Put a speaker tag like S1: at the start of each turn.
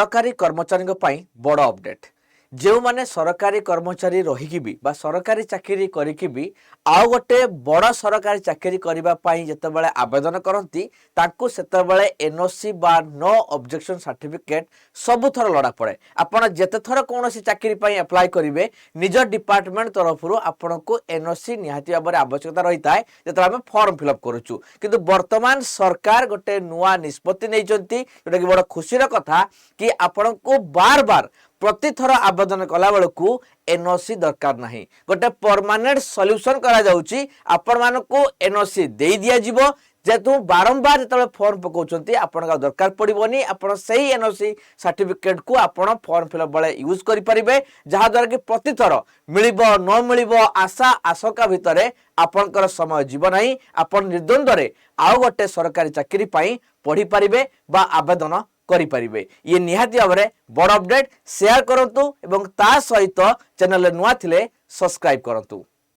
S1: सरकारी कर्मचारी बड़ अपडेट जो माने सरकारी कर्मचारी रहीकि भी बा सरकारी चाकरी करिकि भी आउ गोटे बड़ सरकारी चाकरी करबा पई जतेबेले आवेदन करती ताकू सेतेबेले एनओसी बा नो ऑब्जेक्शन सर्टिफिकेट सब थर लड़ा पड़े। आपण जेते थर कोनोसी चाकरी पई अप्लाई करिवे निज डिपार्टमेंट तरफरु आपण को एनओसी निहाती भाबरे आवश्यकता रही थाए जेते हम फॉर्म फिलअप करूछु। किंतु वर्तमान सरकार गोटे नुआ निष्पत्ति नैचंती जोटा कि बड़ खुशीर कथा कि आपण को बार बार प्रति थर आवेदन कला बेलू एनओसी दरकार नहीं। गोटे परमानेंट सॉल्यूशन करा जाउची आपण मानको एनओसी दे दिया जिवो जेतु बारंबार जो फॉर्म पकाउछंती आपण का दरकार पड़िबोनी। आपण सही एनओसी सर्टिफिकेट को आपण फॉर्म फिलअप बेले यूज करि परिबे जहा द्वारा कि प्रति थर मिलिबो न मिलिबो आशा आशंका भितरे आपणकर समय जीव नहीं। आपण निर्द्वंद्व रे आउ गोटे सरकारी चाकरी पई पढ़ी परिबे बा आवेदन करि परिबे। ये निहाती भाबरे बड़ अपडेट शेयर करंतु एवं ता सहित चैनल नुआ थिले सब्सक्राइब करंतु।